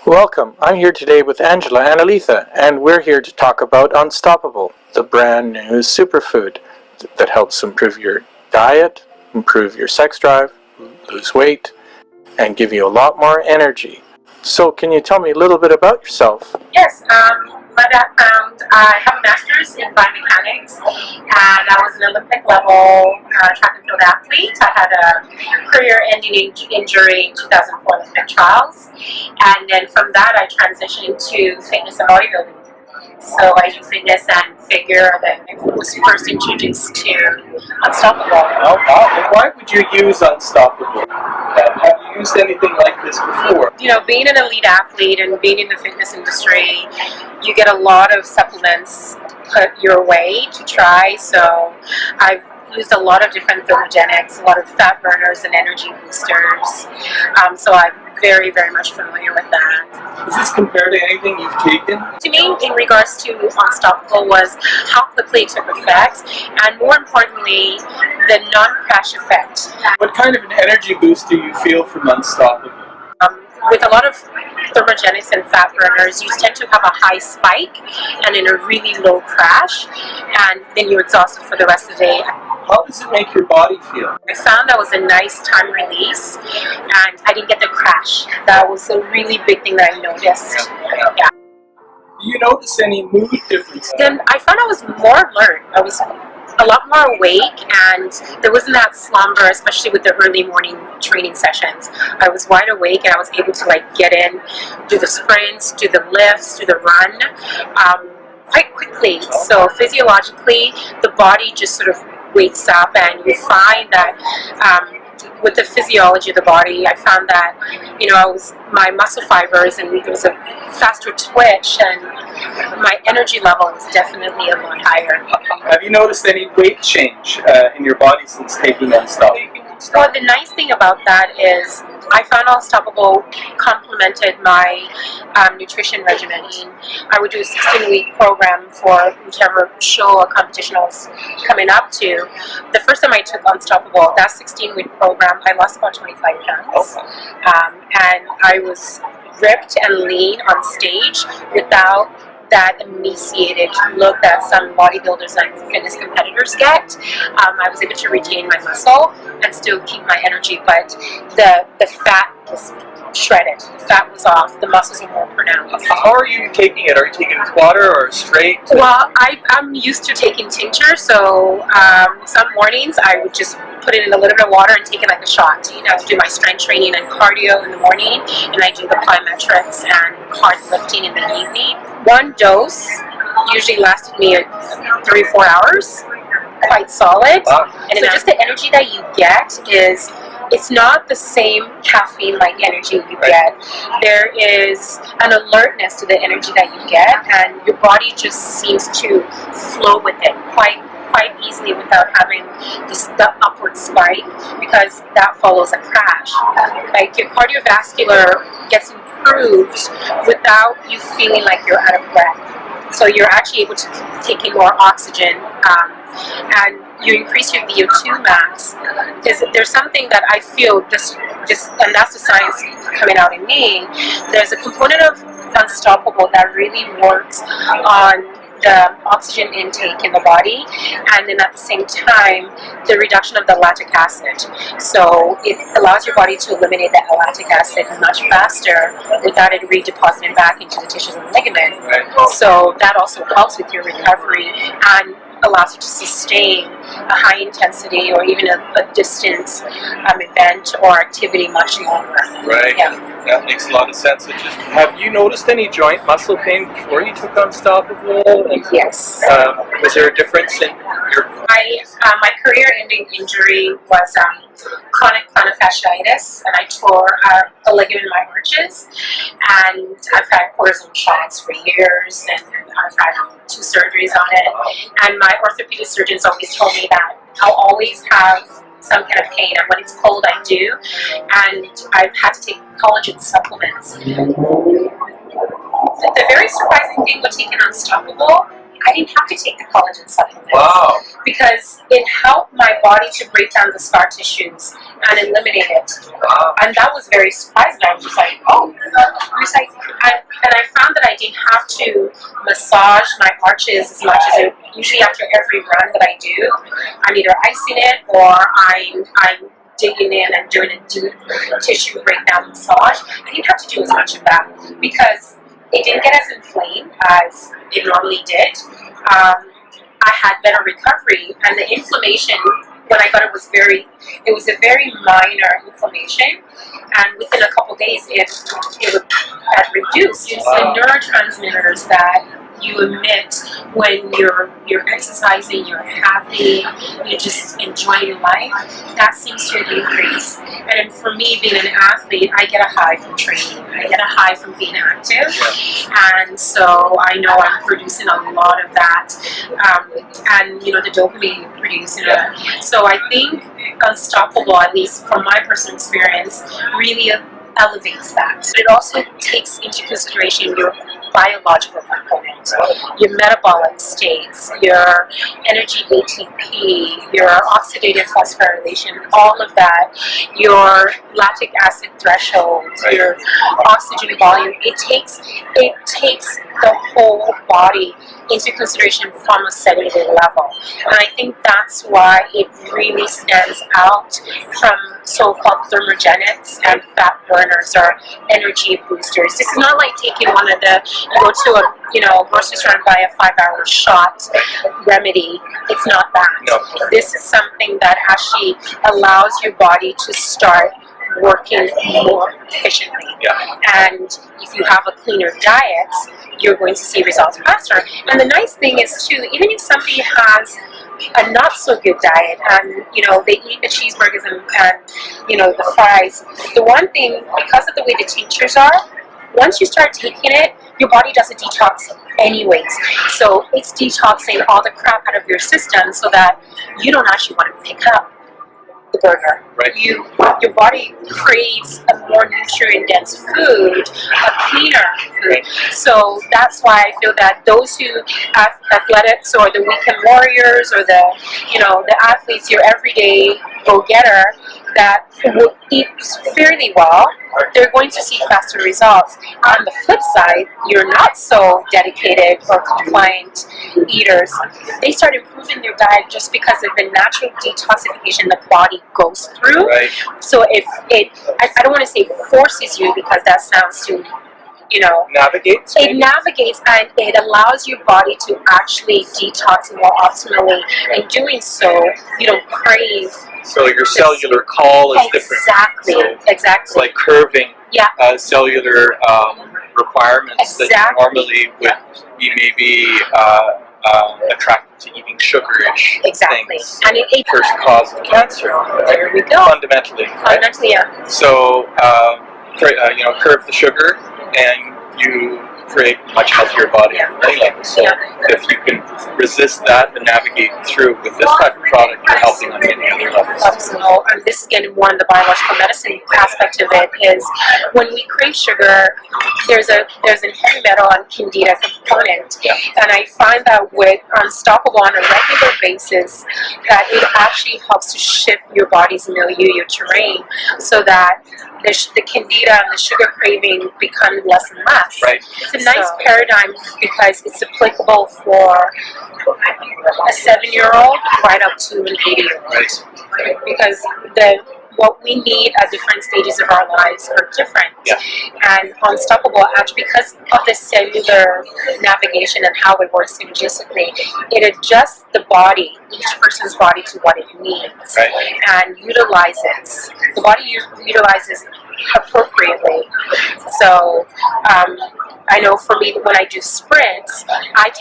Welcome. I'm here today with Angela and Aletha, and we're here to talk about Unstoppable, the brand new superfood that helps improve your diet, improve your sex drive, lose weight, and give you a lot more energy. So can you tell me a little bit about yourself? Yes, my background, I have a master's in biomechanics, and I was an Olympic level track and field athlete. I had a career-ending injury in 2004 Olympic trials, and then from that I transitioned into fitness and bodybuilding. So I do fitness and figure that I was first introduced to Unstoppable. Oh, wow. And why would you use Unstoppable? Have you used anything like this before? You know, being an elite athlete and being in the fitness industry, you get a lot of supplements put your way to try. So I've used a lot of different thermogenics, a lot of fat burners and energy boosters. So I'm very, very much familiar with that. Does this compare to anything you've taken? To me, in regards to Unstoppable, was how quickly it took effect, and more importantly, the non-crash effect. What kind of an energy boost do you feel from Unstoppable? With a lot of thermogenics and fat burners, you tend to have a high spike and then a really low crash, and then you're exhausted for the rest of the day. How does it make your body feel? I found that was a nice time release, and I didn't get the crash. That was a really big thing that I noticed. Yeah. Do you notice any mood difference? Then I found I was more alert. I was a lot more awake, and there wasn't that slumber, especially with the early morning training sessions. I was wide awake, and I was able to get in, do the sprints, do the lifts, do the run quite quickly. So physiologically, the body just sort of wakes up, and you find that with the physiology of the body, I found that, my muscle fibers, and there was a faster twitch, and my energy level was definitely a lot higher. Have you noticed any weight change in your body since taking Unstoppable? Well, the nice thing about that is I found Unstoppable complemented my nutrition regimen. I would do a 16-week program for whichever show or competition I was coming up to. The first time I took Unstoppable, that 16-week program, I lost about 25 pounds. And I was ripped and lean on stage without that emaciated look that some bodybuilders and fitness competitors get. I was able to retain my muscle and still keep my energy, but the fat was shredded. The fat was off. The muscles were more pronounced. How are you taking it? Are you taking it with water or straight? Well, I'm used to taking tincture, so some mornings I would just put it in a little bit of water and take it like a shot. I do my strength training and cardio in the morning, and I do the plyometrics and hard lifting in the evening. One dose usually lasted me 3 or 4 hours, quite solid. Wow. And so just the energy that you get is, it's not the same caffeine-like energy you get. There is an alertness to the energy that you get, and your body just seems to flow with it quite easily without having the upward spike, because that follows a crash. Like, your cardiovascular gets improved without you feeling like you're out of breath. So you're actually able to take in more oxygen, and you increase your VO2 max. There's something that I feel just, and that's the science coming out in me. There's a component of Unstoppable that really works on the oxygen intake in the body, and then at the same time the reduction of the lactic acid. So it allows your body to eliminate the lactic acid much faster without it redepositing back into the tissues and ligament. So that also helps with your recovery and allows you to sustain a high intensity or even a distance event or activity much longer. Right. Yeah. That makes a lot of sense. Have you noticed any joint muscle pain before you took Unstoppable? Yes. Was there a difference in your... My career-ending injury was chronic plantar fasciitis, and I tore a ligament in my arches, and I've had cortisone shots for years, and I've had 2 surgeries on it, and my orthopedic surgeons always told me that I'll always have some kind of pain, and when it's cold I do, and I've had to take collagen supplements. The very surprising thing with taking Unstoppable, I didn't have to take the collagen supplements. Wow. Because it helped my body to break down the scar tissues and eliminate it. Wow. And that was very surprising. I was just like, oh. I was like, didn't have to massage my arches as much as I usually after every run that I do. I'm either icing it or I'm digging in and doing a deep tissue breakdown massage. I didn't have to do as much of that because it didn't get as inflamed as it normally did. I had better recovery, and the inflammation when I got it was a very minor inflammation, and within a couple days it had reduced. It's the neurotransmitters that you emit when you're exercising, you're happy, you're just enjoying life. That seems to increase. And for me, being an athlete, I get a high from training. I get a high from being active, and so I know I'm producing a lot of that. And you know, the dopamine producing it. So I think Unstoppable, at least from my personal experience, really elevates that. It also takes into consideration your biological component, your metabolic states, your energy ATP, your oxidative phosphorylation, all of that, your lactic acid threshold, your oxygen volume. It takes the whole body into consideration from a cellular level. And I think that's why it really stands out from so-called thermogenics and fat burners or energy boosters. This is not like taking one of the, you go to a grocery store and buy a 5-hour shot remedy. It's not that. No. This is something that actually allows your body to start working more efficiently. And if you have a cleaner diet, you're going to see results faster. And the nice thing is too, even if somebody has a not so good diet and they eat the cheeseburgers and the fries, the one thing, because of the way the tinctures are, once you start taking it, your body does a detox anyways. So it's detoxing all the crap out of your system so that you don't actually want to pick up the burger. Your body craves a more nutrient-dense food, a cleaner food. So that's why I feel that those who athletics or the weekend warriors or the athletes, your everyday go-getter that will eat fairly well, they're going to see faster results. On the flip side, you're not so dedicated or compliant eaters. They start improving their diet just because of the natural detoxification the body goes through. So if I don't want to say forces you, because that sounds too, navigates. It navigates and it allows your body to actually detox more optimally. In doing so, you don't crave. So your cellular call is different. Exactly. It's like curving cellular requirements that you normally would be maybe attracted to eating sugarish things. And it first cause of cancer. There we go. Fundamentally. Fundamentally, yeah. So curve the sugar, and you create a much healthier body on many levels. So if you can resist that and navigate through with this type of product, you're helping on many other levels. Absolutely. And this is getting one of the biological medicine aspect of it is when we crave sugar, there's an heavy metal and candida component. And I find that with Unstoppable on a regular basis, that it actually helps to shift your body's milieu, your terrain, so that the candida and the sugar craving become less and less. It's a nice paradigm because it's applicable for a 7-year-old right up to an 80-year-old. Because what we need at different stages of our lives are different. And Unstoppable, actually, because of the cellular navigation and how it works synergistically, it adjusts the body, each person's body, to what it needs and utilizes. The body utilizes appropriately. So I know for me, when I do sprints, I'll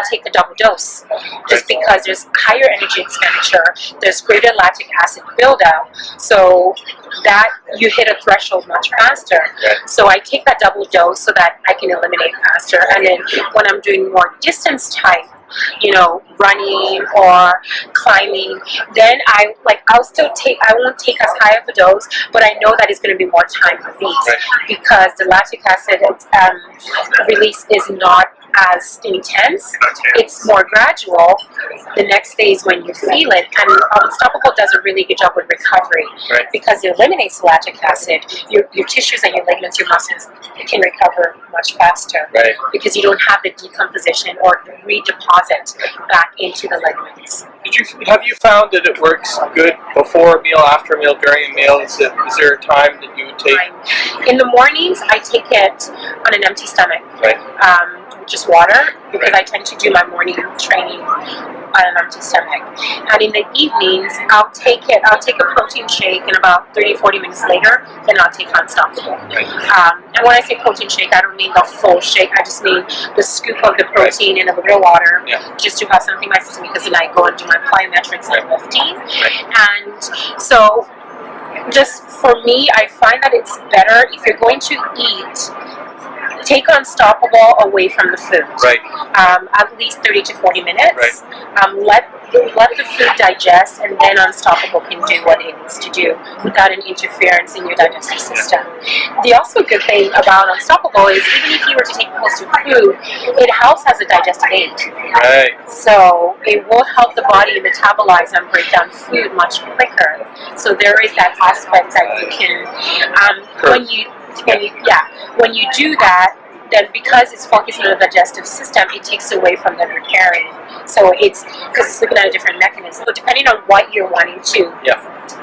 take the double dose just because there's higher energy expenditure, there's greater lactic acid buildup, so that you hit a threshold much faster. So I take that double dose so that I can eliminate faster. And then when I'm doing more distance type, running or climbing, then I won't take as high of a dose, but I know that it's going to be more time release because the lactic acid release is not as intense. It's more gradual. The next day is when you feel it. And Unstoppable does a really good job with recovery because it eliminates the lactic acid. Your tissues and your ligaments, your muscles can recover much faster because you don't have the decomposition or redeposit back into the ligaments. Have you found that it works good before a meal, after a meal, during a meal? Is there a time that you would take? In the mornings, I take it on an empty stomach, just water, because I tend to do my morning training on an empty stomach. And in the evenings, I'll take a protein shake, and about 30-40 minutes later, then I'll take Unstoppable. And when I say protein shake, I don't mean the full shake. I just mean the scoop of the protein in a little bit of water, just to have something in my system, because then I go and do my plyometrics and lifting. And so, just for me, I find that it's better if you're going to eat, take Unstoppable away from the food. At least 30 to 40 minutes. Let the food digest, and then Unstoppable can do what it needs to do without an interference in your digestive system. The also good thing about Unstoppable is even if you were to take it close to food, it helps as a digestive aid. So it will help the body metabolize and break down food much quicker. So there is that aspect that you can, when you do that, then because it's focused on the digestive system, it takes away from the repairing. So it's because it's looking at a different mechanism. So depending on what you're wanting to,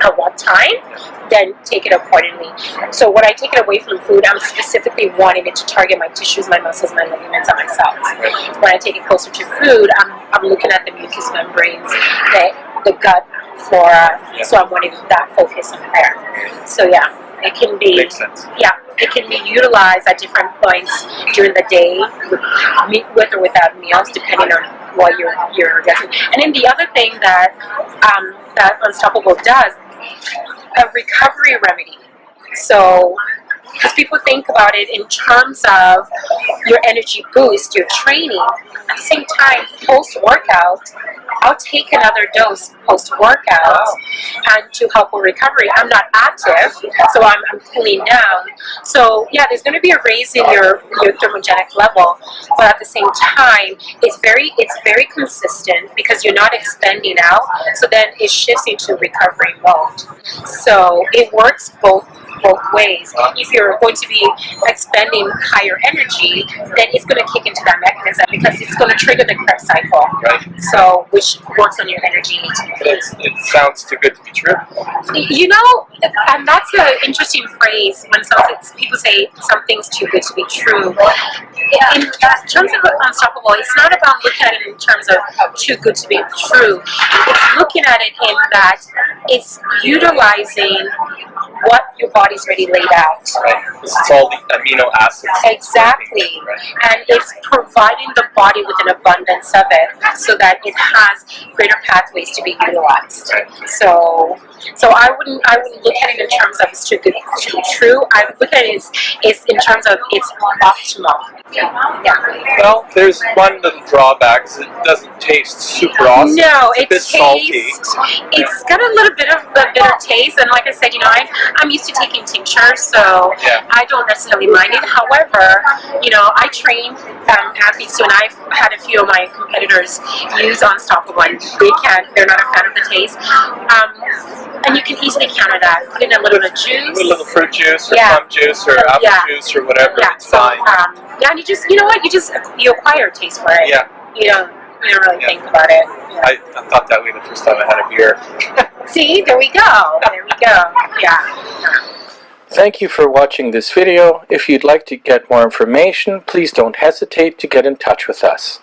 at what time, then take it accordingly. So when I take it away from food, I'm specifically wanting it to target my tissues, my muscles, my ligaments, and my cells. When I take it closer to food, I'm looking at the mucous membranes, the gut flora. So I'm wanting that focus on there. So it can be, it can be utilized at different points during the day, with or without meals, depending on what you're addressing. And then the other thing that that Unstoppable does, a recovery remedy. So, because people think about it in terms of your energy boost, your training. At the same time, post-workout, I'll take another dose post-workout and to help with recovery. I'm not active, so I'm cooling down. So there's going to be a raise in your thermogenic level, but at the same time, it's very consistent because you're not expending out. So then it shifts into recovery mode. So it works both ways. If you're going to be expending higher energy, then it's going to kick into that mechanism because it's going to trigger the Krebs cycle. So, which works on your energy. It sounds too good to be true. You know, and that's an interesting phrase when people say something's too good to be true. In terms of Unstoppable, it's not about looking at it in terms of too good to be true. It's looking at it in that it's utilizing what your body's already laid out. It's all the amino acids. Exactly. And it's providing the body with an abundance of it so that it has greater pathways to be utilized. So I wouldn't look at it in terms of it's too good to be true. I would look at it as in terms of it's optimal. Well, there's one little drawback, is it doesn't taste super awesome. No, it's a bit salty. It's got a little bit of the bitter taste, and like I said, I'm used to taking tinctures, so I don't necessarily mind it. However, I train athletes, and I've had a few of my competitors use Unstoppable, and they're not a fan of the taste. And you can easily counter that. Put in a little bit of juice. Put a little fruit juice or plum juice or apple juice or whatever. It's fine. And you acquire a taste for it. You don't really think about it. I thought that way the first time I had a beer. See, there we go. Thank you for watching this video. If you'd like to get more information, please don't hesitate to get in touch with us.